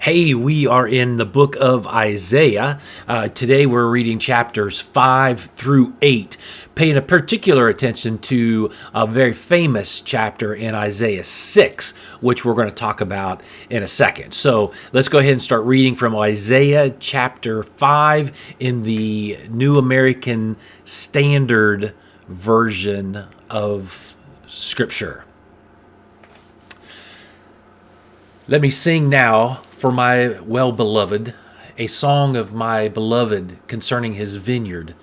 Hey, we are in the book of Isaiah. Today we're reading chapters 5 through 8, paying a particular attention to a very famous chapter in Isaiah 6, which we're going to talk about in a second. So let's go ahead and start reading from Isaiah chapter 5 in the New American Standard Version of Scripture. Let me sing now for my well-beloved, a song of my beloved concerning his vineyard.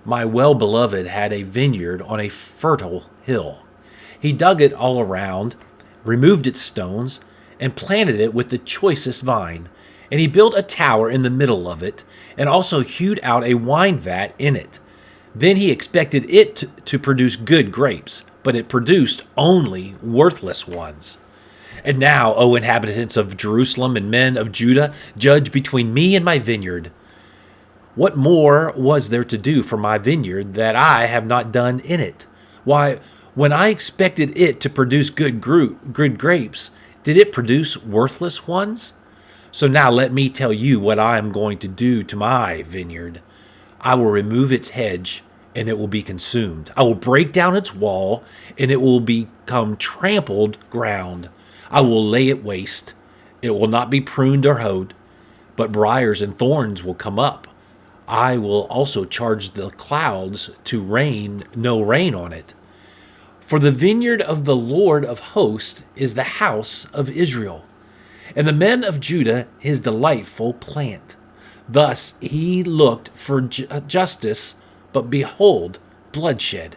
My well-beloved had a vineyard on a fertile hill. He dug it all around, removed its stones, and planted it with the choicest vine. And he built a tower in the middle of it, and also hewed out a wine vat in it. Then he expected it to produce good grapes, but it produced only worthless ones. And now, O inhabitants of Jerusalem and men of Judah, judge between me and my vineyard. What more was there to do for my vineyard that I have not done in it? Why, when I expected it to produce good grapes, did it produce worthless ones? So now let me tell you what I am going to do to my vineyard. I will remove its hedge, and it will be consumed. I will break down its wall, and it will become trampled ground. I will lay it waste. It will not be pruned or hoed, but briars and thorns will come up. I will also charge the clouds to rain no rain on it. For the vineyard of the Lord of hosts is the house of Israel, and the men of Judah his delightful plant. Thus he looked for justice, but behold, bloodshed,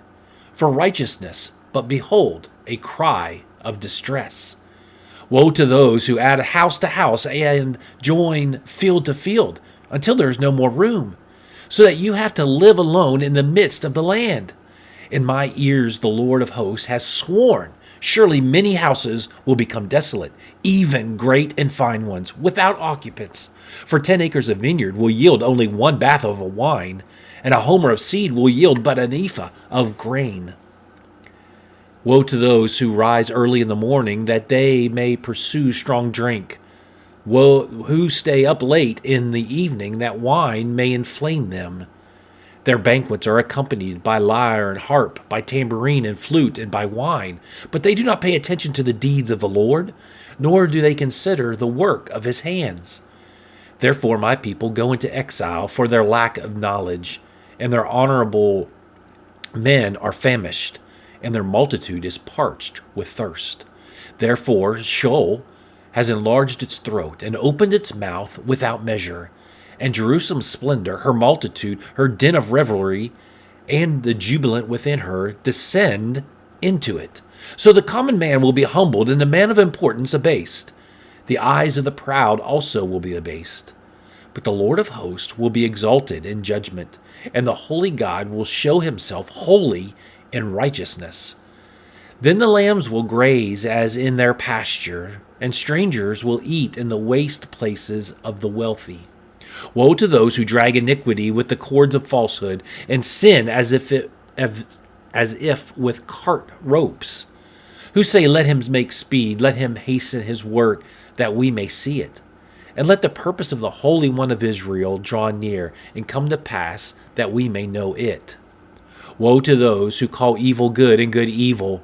for righteousness, but behold, a cry of distress. Woe to those who add house to house and join field to field until there is no more room, so that you have to live alone in the midst of the land. In my ears the Lord of hosts has sworn, surely many houses will become desolate, even great and fine ones, without occupants. For 10 acres of vineyard will yield only one bath of wine, and a homer of seed will yield but an ephah of grain. Woe to those who rise early in the morning, that they may pursue strong drink. Woe who stay up late in the evening, that wine may inflame them. Their banquets are accompanied by lyre and harp, by tambourine and flute, and by wine. But they do not pay attention to the deeds of the Lord, nor do they consider the work of his hands. Therefore my people go into exile for their lack of knowledge, and their honorable men are famished, and their multitude is parched with thirst. Therefore Sheol has enlarged its throat and opened its mouth without measure. And Jerusalem's splendor, her multitude, her din of revelry, and the jubilant within her descend into it. So the common man will be humbled, and the man of importance abased. The eyes of the proud also will be abased. But the Lord of hosts will be exalted in judgment, and the holy God will show himself holy in righteousness. Then the lambs will graze as in their pasture, and strangers will eat in the waste places of the wealthy. Woe to those who drag iniquity with the cords of falsehood, and sin as if with cart ropes, who say, let him make speed, let him hasten his work, that we may see it. And let the purpose of the Holy One of Israel draw near, and come to pass, that we may know it. Woe to those who call evil good and good evil,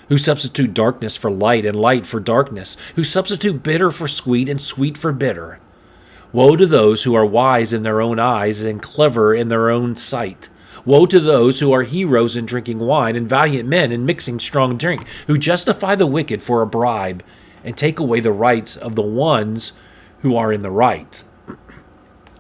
who substitute darkness for light and light for darkness, who substitute bitter for sweet and sweet for bitter. Woe to those who are wise in their own eyes and clever in their own sight. Woe to those who are heroes in drinking wine and valiant men in mixing strong drink, who justify the wicked for a bribe and take away the rights of the ones who are in the right.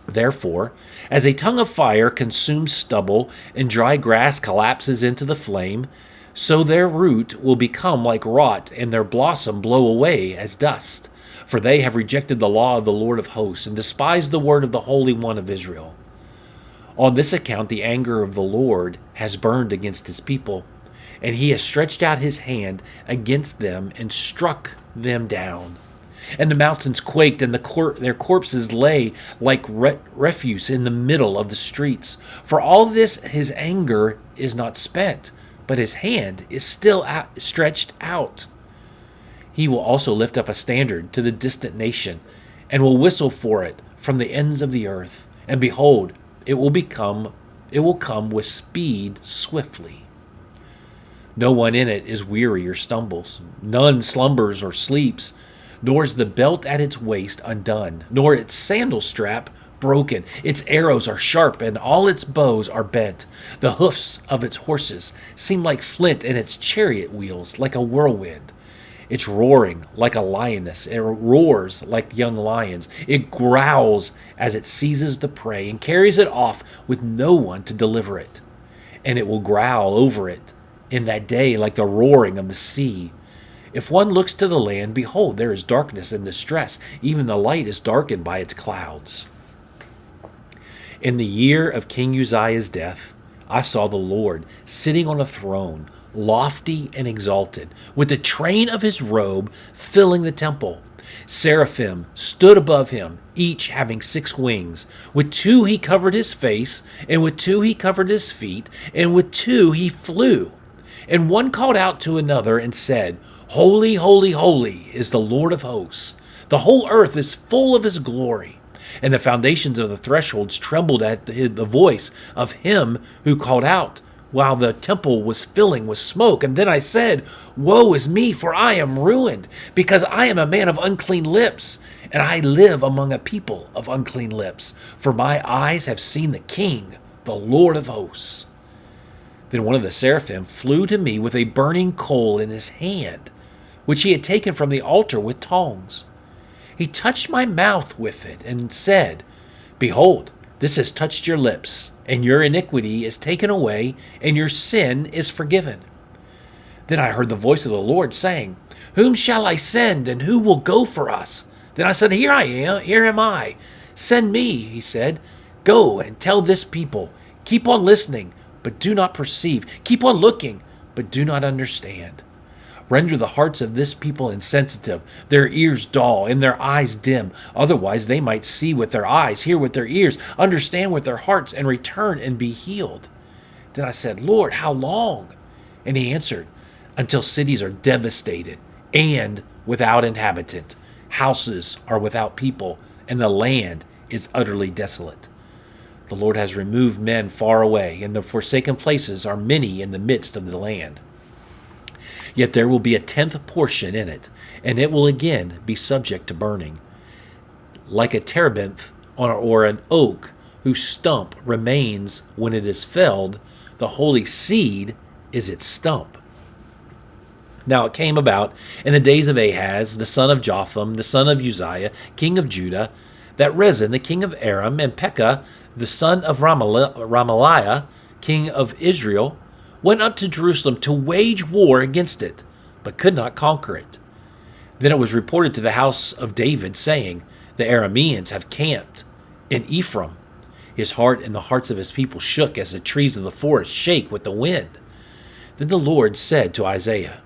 Therefore, as a tongue of fire consumes stubble and dry grass collapses into the flame, so their root will become like rot and their blossom blow away as dust. For they have rejected the law of the Lord of hosts and despised the word of the Holy One of Israel. On this account the anger of the Lord has burned against his people, and he has stretched out his hand against them and struck them down. And the mountains quaked, and their corpses lay like refuse in the middle of the streets. For all this his anger is not spent, but his hand is still stretched out. He will also lift up a standard to the distant nation, and will whistle for it from the ends of the earth. And behold, it will come with speed swiftly. No one in it is weary or stumbles. None slumbers or sleeps, nor is the belt at its waist undone, nor its sandal strap broken. Its arrows are sharp, and all its bows are bent. The hoofs of its horses seem like flint, and its chariot wheels like a whirlwind. It's roaring like a lioness. It roars like young lions. It growls as it seizes the prey and carries it off with no one to deliver it. And it will growl over it in that day like the roaring of the sea. If one looks to the land, behold, there is darkness and distress. Even the light is darkened by its clouds. In the year of King Uzziah's death, I saw the Lord sitting on a throne, lofty and exalted, with the train of his robe filling the temple. Seraphim stood above him, each having 6 wings. With 2 he covered his face, and with 2 he covered his feet, and with 2 he flew. And one called out to another and said, Holy, holy, holy is the Lord of hosts. The whole earth is full of his glory. And the foundations of the thresholds trembled at the voice of him who called out, while the temple was filling with smoke. And then I said, Woe is me, for I am ruined, because I am a man of unclean lips, and I live among a people of unclean lips. For my eyes have seen the King, the Lord of hosts. Then one of the seraphim flew to me with a burning coal in his hand, which he had taken from the altar with tongs. He touched my mouth with it and said, Behold, this has touched your lips, and your iniquity is taken away, and your sin is forgiven. Then I heard the voice of the Lord saying, Whom shall I send, and who will go for us? Then I said, Here I am, here am I. Send me, he said. Go and tell this people, keep on listening, but do not perceive. Keep on looking, but do not understand. Render the hearts of this people insensitive, their ears dull, and their eyes dim. Otherwise they might see with their eyes, hear with their ears, understand with their hearts, and return and be healed. Then I said, Lord, how long? And he answered, Until cities are devastated and without inhabitant. Houses are without people, and the land is utterly desolate. The Lord has removed men far away, and the forsaken places are many in the midst of the land. Yet there will be a 10th portion in it, and it will again be subject to burning. Like a terebinth or an oak whose stump remains when it is felled, the holy seed is its stump. Now it came about in the days of Ahaz, the son of Jotham, the son of Uzziah, king of Judah, that Rezin, the king of Aram, and Pekah, the son of Ramaliah, king of Israel, went up to Jerusalem to wage war against it, but could not conquer it. Then it was reported to the house of David, saying, The Arameans have camped in Ephraim. His heart and the hearts of his people shook as the trees of the forest shake with the wind. Then the Lord said to Isaiah,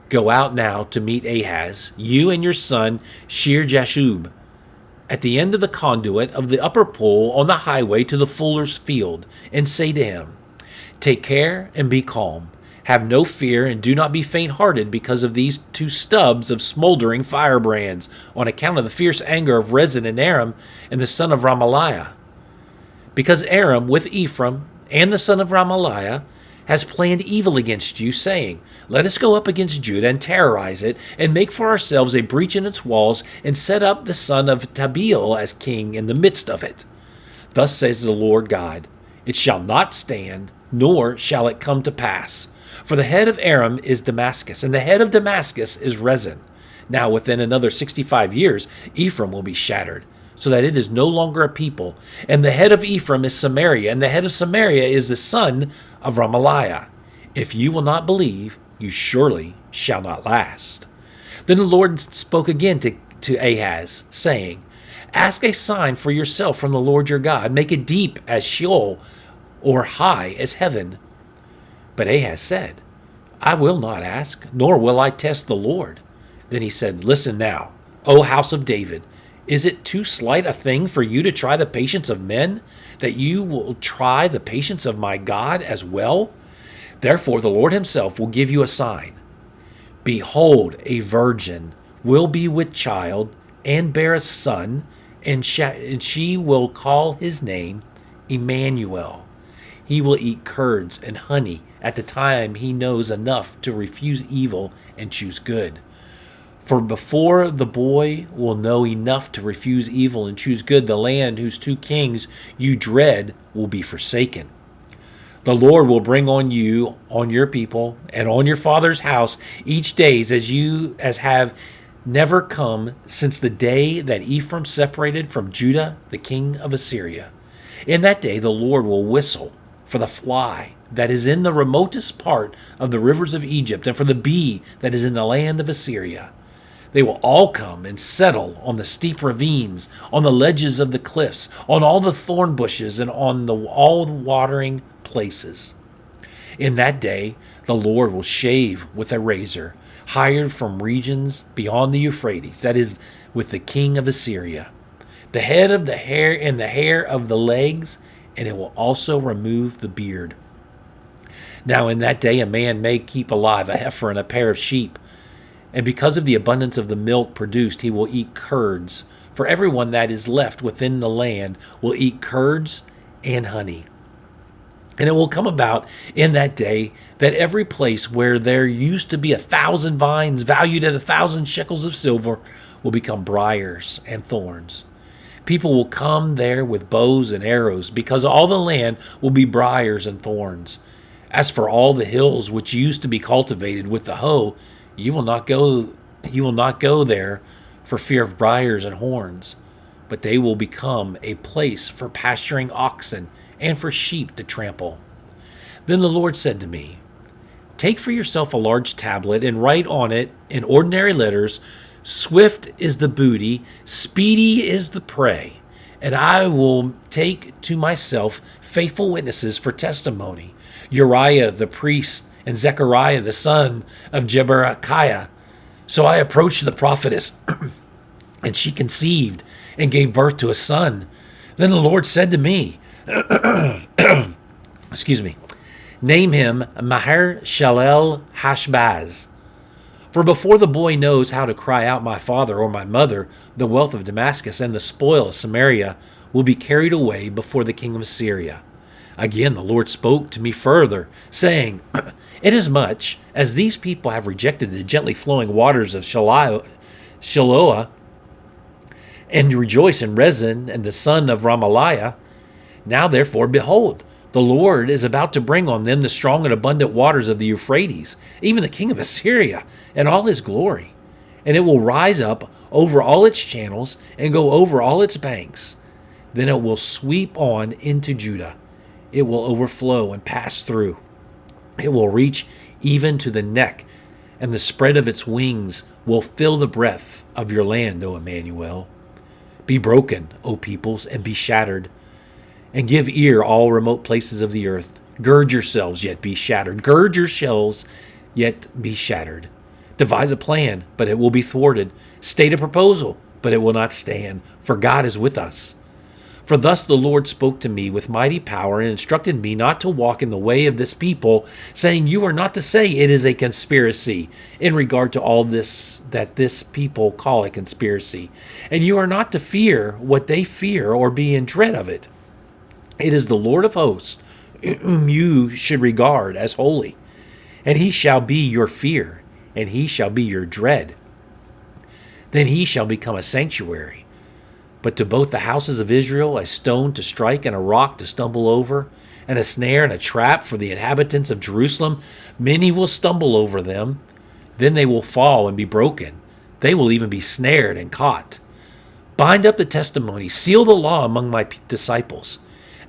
Go out now to meet Ahaz, you and your son Shear-Jashub, at the end of the conduit of the upper pool on the highway to the fuller's field, and say to him, Take care and be calm. Have no fear and do not be faint-hearted because of these 2 stubs of smoldering firebrands, on account of the fierce anger of Rezin and Aram and the son of Ramaliah. Because Aram with Ephraim and the son of Ramaliah has planned evil against you, saying, Let us go up against Judah and terrorize it, and make for ourselves a breach in its walls, and set up the son of Tabeel as king in the midst of it. Thus says the Lord God, It shall not stand, nor shall it come to pass. For the head of Aram is Damascus, and the head of Damascus is Rezin. Now within another 65 years, Ephraim will be shattered, so that it is no longer a people. And the head of Ephraim is Samaria, and the head of Samaria is the son of Ramaliah. If you will not believe, you surely shall not last. Then the Lord spoke again to Ahaz, saying, Ask a sign for yourself from the Lord your God. Make it deep as Sheol, or high as heaven. But Ahaz said, I will not ask, nor will I test the Lord. Then he said, Listen now, O house of David, is it too slight a thing for you to try the patience of men, that you will try the patience of my God as well? Therefore the Lord himself will give you a sign. Behold, a virgin will be with child, and bear a son, and she will call his name Emmanuel. He will eat curds and honey at the time he knows enough to refuse evil and choose good. For before the boy will know enough to refuse evil and choose good, the land whose two kings you dread will be forsaken. The Lord will bring on you, on your people, and on your father's house each days as have never come since the day that Ephraim separated from Judah, the king of Assyria. In that day the Lord will whistle for the fly that is in the remotest part of the rivers of Egypt, and for the bee that is in the land of Assyria. They will all come and settle on the steep ravines, on the ledges of the cliffs, on all the thorn bushes, and on all the watering places. In that day, the Lord will shave with a razor, hired from regions beyond the Euphrates, that is, with the king of Assyria, the head of the hair and the hair of the legs, and it will also remove the beard. Now in that day a man may keep alive a heifer and a pair of sheep, and because of the abundance of the milk produced, he will eat curds. For everyone that is left within the land will eat curds and honey. And it will come about in that day that every place where there used to be 1,000 vines valued at 1,000 shekels of silver will become briars and thorns. People will come there with bows and arrows, because all the land will be briars and thorns. As for all the hills which used to be cultivated with the hoe, you will not go there for fear of briars and horns, but they will become a place for pasturing oxen and for sheep to trample. Then the Lord said to me, take for yourself a large tablet and write on it in ordinary letters, swift is the booty, speedy is the prey, and I will take to myself faithful witnesses for testimony, Uriah the priest and Zechariah the son of Jeberechiah. So I approached the prophetess, and she conceived and gave birth to a son. Then the Lord said to me, excuse me, name him Maher-Shalal Hashbaz. For before the boy knows how to cry out, my father or my mother, the wealth of Damascus and the spoil of Samaria will be carried away before the king of Assyria. Again the Lord spoke to me further, saying, inasmuch as these people have rejected the gently flowing waters of Shiloah, and rejoice in Rezin and the son of Ramaliah, now therefore, behold, the Lord is about to bring on them the strong and abundant waters of the Euphrates, even the king of Assyria, and all his glory. And it will rise up over all its channels and go over all its banks. Then it will sweep on into Judah. It will overflow and pass through. It will reach even to the neck, and the spread of its wings will fill the breadth of your land, O Emmanuel. Be broken, O peoples, and be shattered, and give ear, all remote places of the earth. Gird yourselves, yet be shattered. Gird yourselves, yet be shattered. Devise a plan, but it will be thwarted. State a proposal, but it will not stand, for God is with us. For thus the Lord spoke to me with mighty power and instructed me not to walk in the way of this people, saying, you are not to say it is a conspiracy in regard to all this that this people call a conspiracy. And you are not to fear what they fear or be in dread of it. It is the Lord of hosts whom you should regard as holy, and he shall be your fear, and he shall be your dread. Then he shall become a sanctuary, but to both the houses of Israel a stone to strike and a rock to stumble over, and a snare and a trap for the inhabitants of Jerusalem. Many will stumble over them. Then they will fall and be broken. They will even be snared and caught. Bind up the testimony, seal the law among my disciples.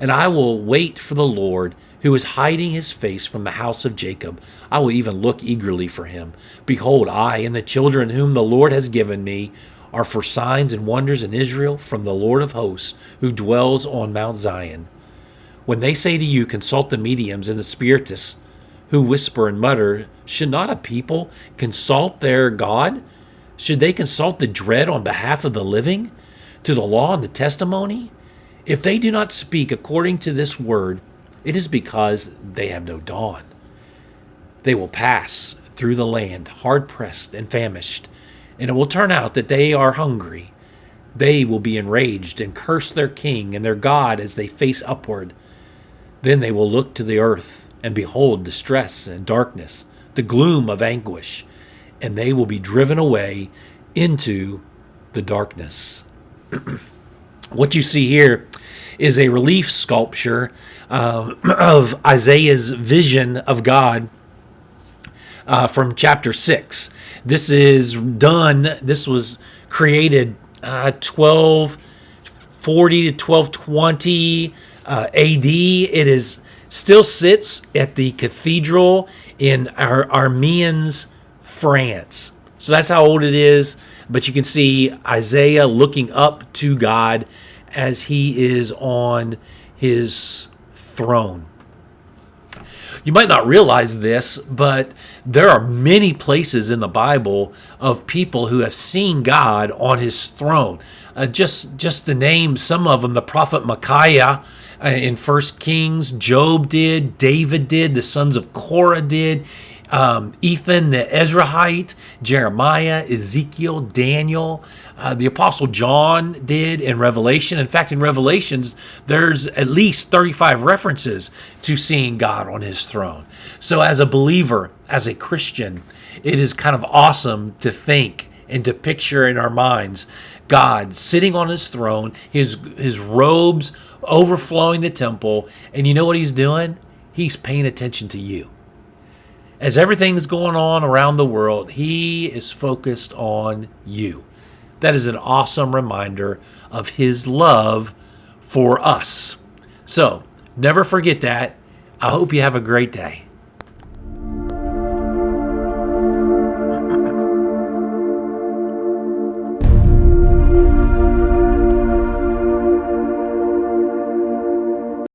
And I will wait for the Lord, who is hiding his face from the house of Jacob. I will even look eagerly for him. Behold, I and the children whom the Lord has given me are for signs and wonders in Israel from the Lord of hosts, who dwells on Mount Zion. When they say to you, consult the mediums and the spiritists, who whisper and mutter, should not a people consult their God? Should they consult the dread on behalf of the living, to the law and the testimony? If they do not speak according to this word, it is because they have no dawn. They will pass through the land, hard-pressed and famished, and it will turn out that they are hungry. They will be enraged and curse their king and their God as they face upward. Then they will look to the earth and behold distress and darkness, the gloom of anguish, and they will be driven away into the darkness. What you see here is a relief sculpture of Isaiah's vision of God from chapter 6. This was created 1240 to 1220 AD. Still sits at the cathedral in Amiens, France. So that's how old it is. But you can see Isaiah looking up to God as he is on his throne. You might not realize this, but there are many places in the Bible of people who have seen God on his throne. Just to name some of them, the prophet Micaiah in 1 Kings, Job did, David did, the sons of Korah did, Ethan the Ezrahite, Jeremiah, Ezekiel, Daniel, the Apostle John did in Revelation. In fact, in Revelations, there's at least 35 references to seeing God on his throne. So as a believer, as a Christian, it is kind of awesome to think and to picture in our minds God sitting on his throne, his robes overflowing the temple, and you know what he's doing? He's paying attention to you. As everything's going on around the world, he is focused on you. That is an awesome reminder of his love for us. So, never forget that. I hope you have a great day.